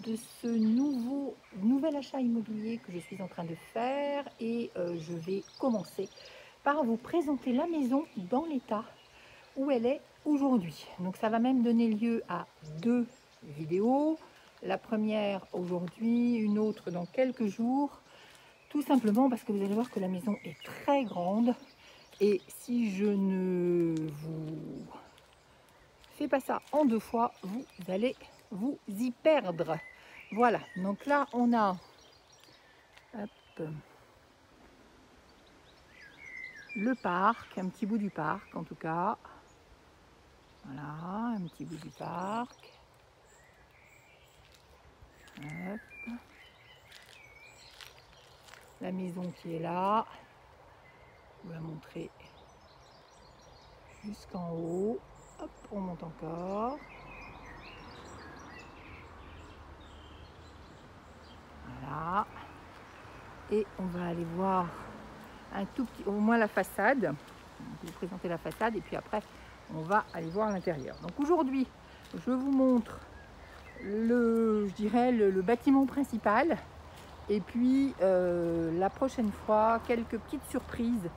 de ce nouvel achat immobilier que je suis en train de faire et je vais commencer par vous présenter la maison dans l'état où elle est aujourd'hui. Donc ça va même donner lieu à deux vidéos. La première aujourd'hui, une autre dans quelques jours. Tout simplement parce que vous allez voir que la maison est très grande et si je ne vous fais pas ça en deux fois, vous allez vous y perdre. Voilà, donc là on a le parc, un petit bout du parc en tout cas. Voilà, un petit bout du parc. Hop. La maison qui est là. Je vous la montrer jusqu'en haut. Hop, on monte encore. Voilà. Et on va aller voir un tout petit, au moins la façade. Je vais vous présenter la façade et puis après on va aller voir l'intérieur. Donc aujourd'hui, je vous montre je dirais le bâtiment principal et puis la prochaine fois quelques petites surprises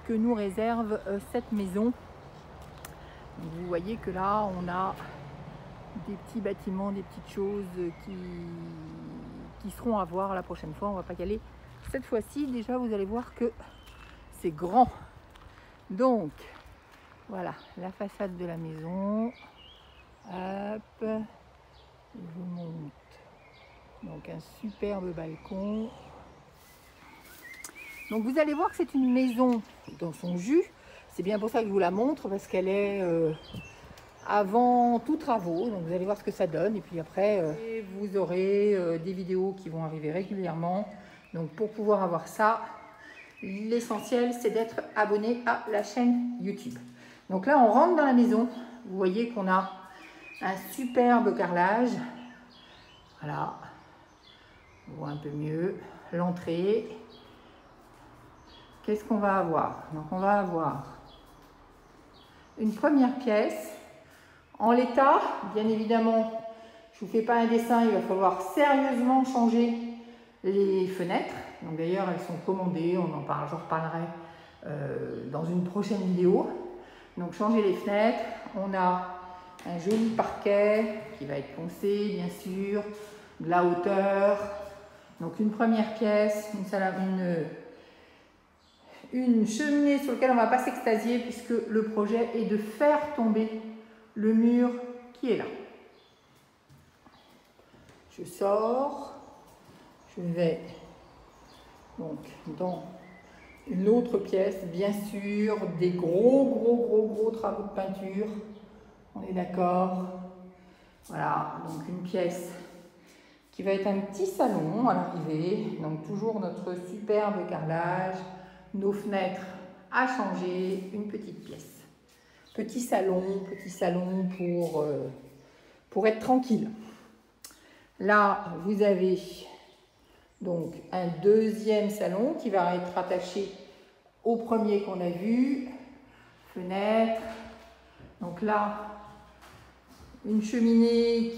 que nous réserve cette maison. Donc, vous voyez que là on a des petits bâtiments, des petites choses qui seront à voir la prochaine fois. On va pas y aller cette fois-ci. Déjà vous allez voir que c'est grand. Donc voilà la façade de la maison. Hop, je vous montre. Donc un superbe balcon. Donc vous allez voir que c'est une maison dans son jus. C'est bien pour ça que je vous la montre, parce qu'elle est avant tout travaux. Donc vous allez voir ce que ça donne. Et puis après, vous aurez des vidéos qui vont arriver régulièrement. Donc pour pouvoir avoir ça, l'essentiel c'est d'être abonné à la chaîne YouTube. Donc là on rentre dans la maison. Vous voyez qu'on a un superbe carrelage. Voilà. On voit un peu mieux l'entrée. Qu'est-ce qu'on va avoir? Donc on va avoir une première pièce. En l'état, bien évidemment, je ne vous fais pas un dessin, il va falloir sérieusement changer les fenêtres. Donc d'ailleurs, elles sont commandées, on en parle, j'en reparlerai dans une prochaine vidéo. Donc changer les fenêtres, on a un joli parquet qui va être poncé, bien sûr, de la hauteur. Donc une première pièce, une cheminée sur laquelle on ne va pas s'extasier puisque le projet est de faire tomber le mur qui est là. Je sors, je vais donc dans une autre pièce, bien sûr, des gros travaux de peinture. On est d'accord. Voilà, donc une pièce qui va être un petit salon à l'arrivée. Donc toujours notre superbe carrelage, nos fenêtres à changer, une petite pièce. Petit salon pour être tranquille. Là, vous avez donc un deuxième salon qui va être attaché au premier qu'on a vu. Fenêtre. Donc là, une cheminée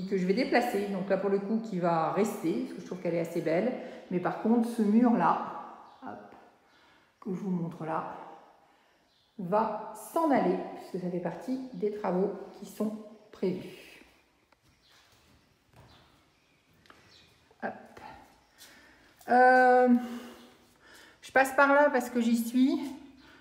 que je vais déplacer. Donc là, pour le coup, qui va rester, parce que je trouve qu'elle est assez belle. Mais par contre, ce mur-là, que je vous montre là, va s'en aller, puisque ça fait partie des travaux qui sont prévus. Hop. Je passe par là parce que j'y suis.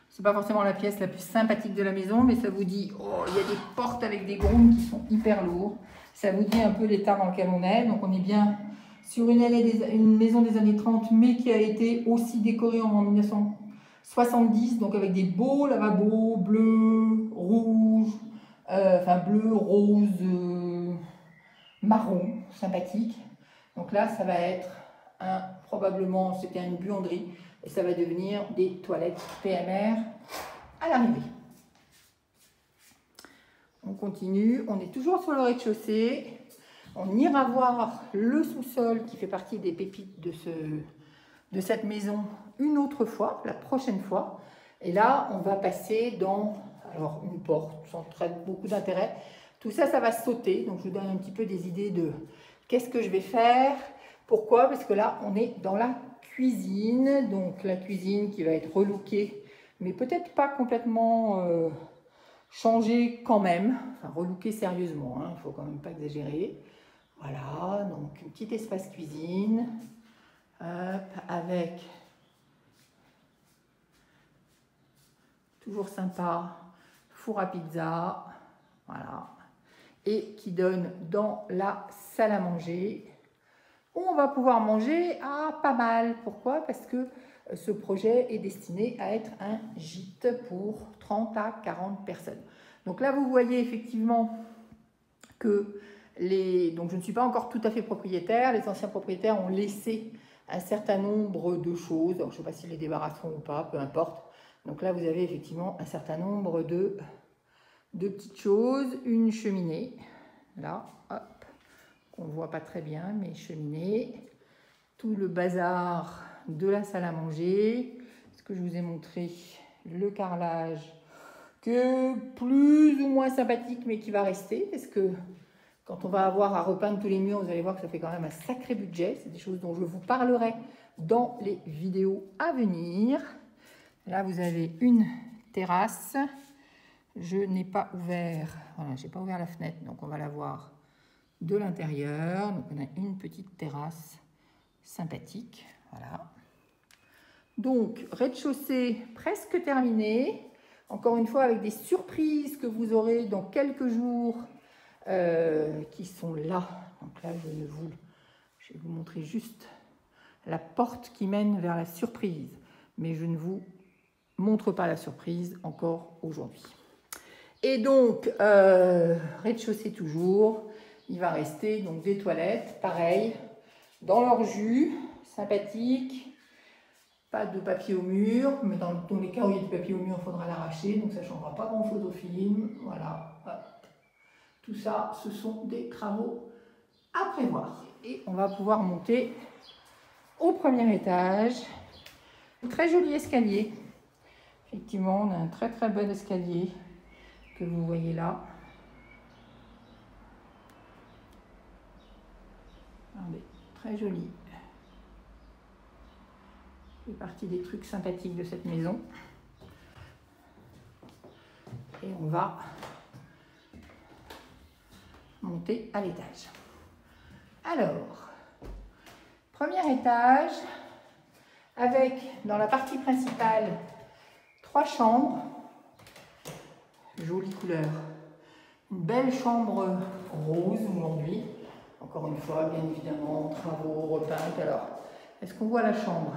C'est pas forcément la pièce la plus sympathique de la maison, mais ça vous dit, oh, il y a des portes avec des grondes qui sont hyper lourds. Ça vous dit un peu l'état dans lequel on est. Donc on est bien sur une maison des années 30, mais qui a été aussi décorée en 1970, donc avec des beaux lavabos bleu, rouge, enfin bleu, rose, marron, sympathique. Donc là, ça va être probablement, c'était une buanderie, et ça va devenir des toilettes PMR à l'arrivée. On continue, on est toujours sur le rez-de-chaussée. On ira voir le sous-sol qui fait partie des pépites de cette maison une autre fois, la prochaine fois. Et là, on va passer dans une porte sans très beaucoup d'intérêt. Tout ça, ça va sauter. Donc, je vous donne un petit peu des idées de qu'est-ce que je vais faire? Pourquoi? Parce que là, on est dans la cuisine. Donc, la cuisine qui va être relookée, mais peut-être pas complètement changée quand même. Enfin, relookée sérieusement, hein, il ne faut quand même pas exagérer. Voilà, donc un petit espace cuisine. Hop, avec, toujours sympa, four à pizza. Voilà. Et qui donne dans la salle à manger. On va pouvoir manger pas mal. Pourquoi? Parce que ce projet est destiné à être un gîte pour 30 à 40 personnes. Donc là, vous voyez effectivement que donc je ne suis pas encore tout à fait propriétaire. Les anciens propriétaires ont laissé un certain nombre de choses. Alors, je ne sais pas s'ils les débarrasseront ou pas, peu importe. Donc là, vous avez effectivement un certain nombre de petites choses. Une cheminée, là, hop, qu'on ne voit pas très bien, mais cheminée. Tout le bazar de la salle à manger. Ce que je vous ai montré, le carrelage, que plus ou moins sympathique, mais qui va rester, parce que quand on va avoir à repeindre tous les murs, vous allez voir que ça fait quand même un sacré budget. C'est des choses dont je vous parlerai dans les vidéos à venir. Là, vous avez une terrasse. Je n'ai pas ouvert, voilà, j'ai pas ouvert la fenêtre, donc on va la voir de l'intérieur. Donc on a une petite terrasse sympathique, voilà. Donc rez-de-chaussée presque terminé. Encore une fois avec des surprises que vous aurez dans quelques jours qui sont là. Donc là, je vais vous montrer juste la porte qui mène vers la surprise, mais je ne vous montre pas la surprise encore aujourd'hui. Et donc, rez-de-chaussée toujours, il va rester donc des toilettes, pareil, dans leur jus, sympathique, pas de papier au mur, mais dans les cas où il y a du papier au mur, il faudra l'arracher, donc ça ne changera pas grand-chose au film, voilà. Tout ça, ce sont des travaux à prévoir. Et on va pouvoir monter au premier étage. Un très joli escalier. Effectivement, on a un très très bon escalier que vous voyez là. Regardez, très joli. C'est partie des trucs sympathiques de cette maison. Et on va monter à l'étage. Alors, premier étage, avec dans la partie principale 3 chambres, jolie couleur, une belle chambre rose aujourd'hui, encore une fois, bien évidemment, travaux, repeinte. Alors, est-ce qu'on voit la chambre?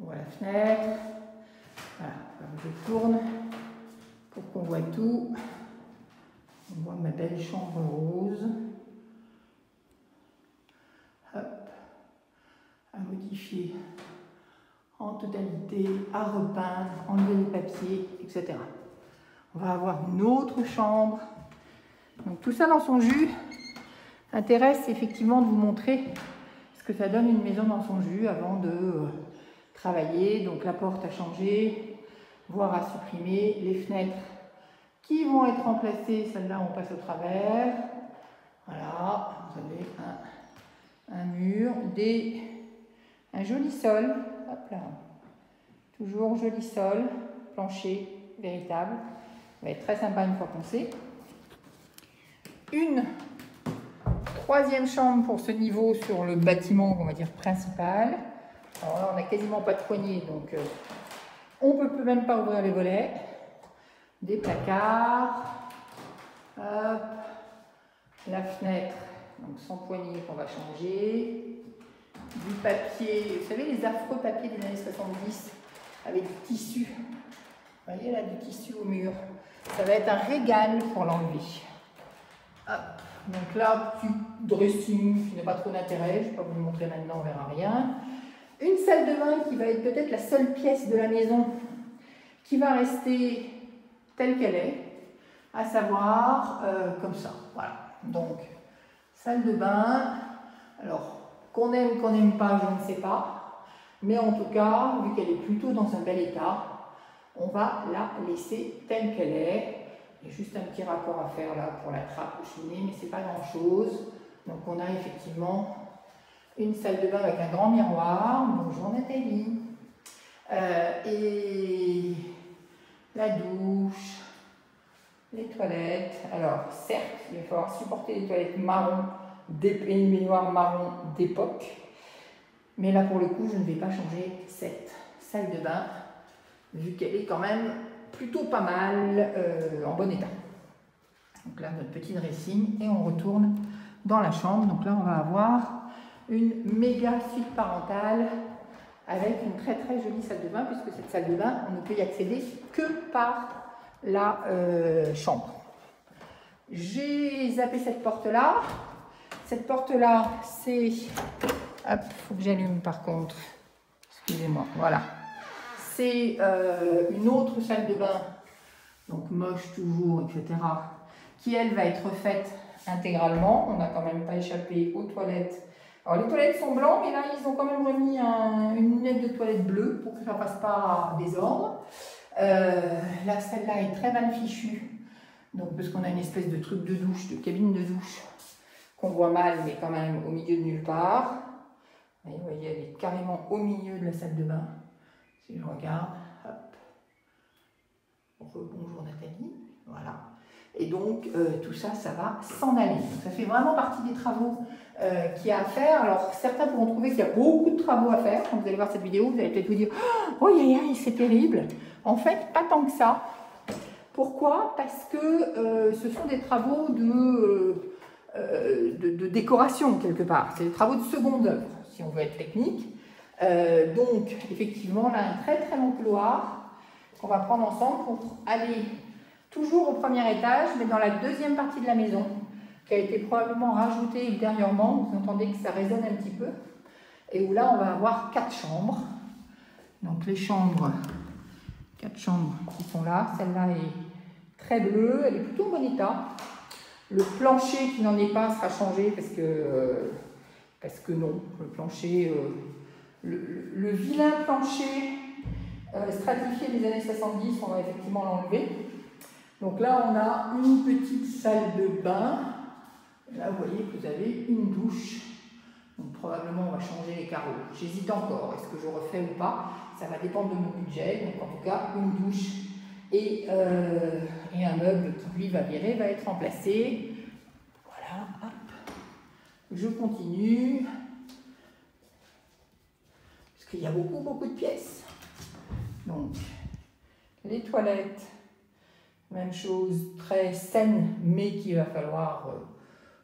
On voit la fenêtre, voilà, alors je tourne pour qu'on voit tout. On voit ma belle chambre rose. Hop, à modifier en totalité, à repeindre, enlever les papiers, etc. On va avoir une autre chambre. Donc tout ça dans son jus. L'intérêt, c'est effectivement de vous montrer ce que ça donne une maison dans son jus avant de travailler. Donc la porte a changé, voire à supprimer, les fenêtres qui vont être remplacées, celles-là on passe au travers. Voilà, vous avez un mur, un joli sol, hop là, toujours joli sol, plancher véritable, ça va être très sympa une fois poncé. Une troisième chambre pour ce niveau sur le bâtiment, on va dire principal. Alors là on n'a quasiment pas de poignée, donc on ne peut même pas ouvrir les volets. Des placards, hop, la fenêtre, donc sans poignée qu'on va changer, du papier, vous savez les affreux papiers des années 70 avec du tissu, vous voyez là du tissu au mur, ça va être un régal pour l'enlever. Hop, donc là, petit dressing qui n'a pas trop d'intérêt, je ne vais pas vous le montrer maintenant, on verra rien. Une salle de bain qui va être peut-être la seule pièce de la maison qui va rester telle qu'elle est, à savoir comme ça, voilà. Donc, salle de bain, alors qu'on aime, qu'on n'aime pas, je ne sais pas, mais en tout cas, vu qu'elle est plutôt dans un bel état, on va la laisser telle qu'elle est. Il y a juste un petit raccord à faire là pour la trappe au cheminée, mais c'est pas grand chose. Donc on a effectivement une salle de bain avec un grand miroir. Bonjour Nathalie. Et la douche, les toilettes. Alors certes, il va falloir supporter les toilettes marron et une baignoire marron d'époque. Mais là pour le coup, je ne vais pas changer cette salle de bain vu qu'elle est quand même plutôt pas mal en bon état. Donc là, notre petit dressing et on retourne dans la chambre. Donc là, on va avoir une méga suite parentale avec une très très jolie salle de bain puisque cette salle de bain, on ne peut y accéder que par la chambre. J'ai zappé cette porte-là. Cette porte-là, c'est... Hop, il faut que j'allume par contre. Excusez-moi, voilà. C'est une autre salle de bain, donc moche toujours, etc., qui elle va être faite intégralement. On n'a quand même pas échappé aux toilettes. Alors les toilettes sont blancs, mais là ils ont quand même remis une lunette de toilette bleue pour que ça ne passe pas à désordre. Là, celle-là est très mal fichue, donc parce qu'on a une espèce de truc de douche, de cabine de douche, qu'on voit mal, mais quand même au milieu de nulle part. Et vous voyez, elle est carrément au milieu de la salle de bain. Si je regarde, hop. Bonjour Nathalie, voilà. Et donc, tout ça, ça va s'en aller. Donc, ça fait vraiment partie des travaux qu'il y a à faire. Alors, certains pourront trouver qu'il y a beaucoup de travaux à faire. Quand vous allez voir cette vidéo, vous allez peut-être vous dire « Oh, c'est terrible !» En fait, pas tant que ça. Pourquoi? Parce que ce sont des travaux de décoration, quelque part. C'est des travaux de seconde œuvre, si on veut être technique. Donc, effectivement, là, un très très long couloir qu'on va prendre ensemble pour aller toujours au premier étage, mais dans la deuxième partie de la maison, qui a été probablement rajoutée ultérieurement. Vous entendez que ça résonne un petit peu. Et où là, on va avoir 4 chambres. Donc, les chambres, 4 chambres qui sont là. Celle-là est très bleue, elle est plutôt en bon état. Le plancher qui n'en est pas sera changé parce que non, le plancher... Le vilain plancher stratifié des années 70, on va effectivement l'enlever. Donc là, on a une petite salle de bain. Là, vous voyez que vous avez une douche. Donc probablement, on va changer les carreaux. J'hésite encore, est-ce que je refais ou pas? Ça va dépendre de mon budget. Donc en tout cas, une douche et un meuble qui, lui, va virer, va être remplacé. Voilà, hop. Je continue. Il y a beaucoup de pièces. Donc, les toilettes, même chose, très saine, mais qu'il va falloir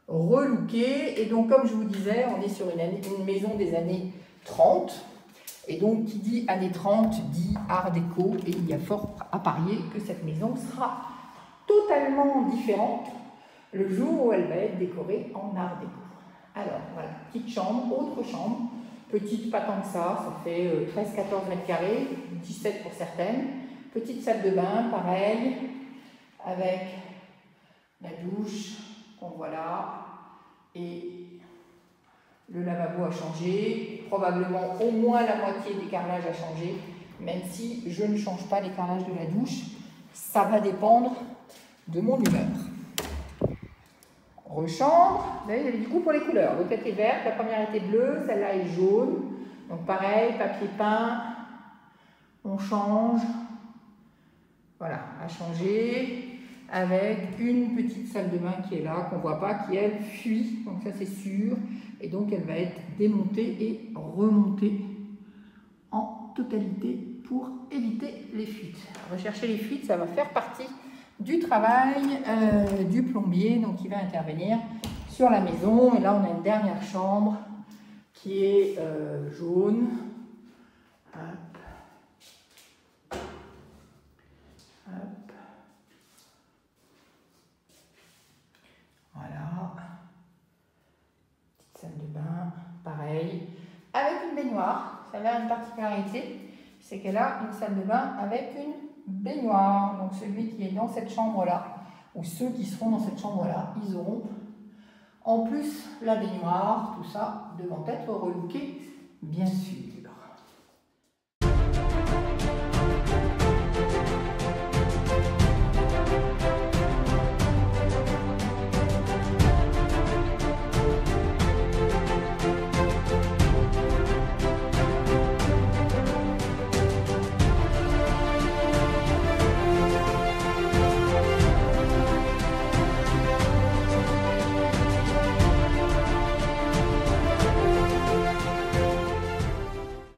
relooker. Et donc, comme je vous disais, on est sur une maison des années 30. Et donc, qui dit années 30, dit art déco. Et il y a fort à parier que cette maison sera totalement différente le jour où elle va être décorée en art déco. Alors, voilà, petite chambre, autre chambre. Petite, pas tant que ça fait 13-14 mètres carrés, 17 pour certaines. Petite salle de bain, pareil, avec la douche qu'on voit là, et le lavabo a changé, probablement au moins la moitié des carrelages a changé, même si je ne change pas les carrelages de la douche, ça va dépendre de mon humeur. Rechambre, vous voyez, il y avait du goût pour les couleurs. L'autre était verte, la première était bleue, celle-là est jaune. Donc pareil, papier peint, on change. Voilà, à changer. Avec une petite salle de bain qui est là, qu'on ne voit pas, qui elle fuit. Donc ça c'est sûr. Et donc elle va être démontée et remontée en totalité pour éviter les fuites. Rechercher les fuites, ça va faire partie du travail du plombier, donc il va intervenir sur la maison. Et là on a une dernière chambre qui est jaune. Hop. Hop. Voilà. Petite salle de bain, pareil, avec une baignoire. Celle-là a une particularité, c'est qu'elle a une salle de bain avec une baignoire. Donc celui qui est dans cette chambre-là, ou ceux qui seront dans cette chambre-là, ils auront en plus la baignoire, tout ça devant être relooké, bien sûr.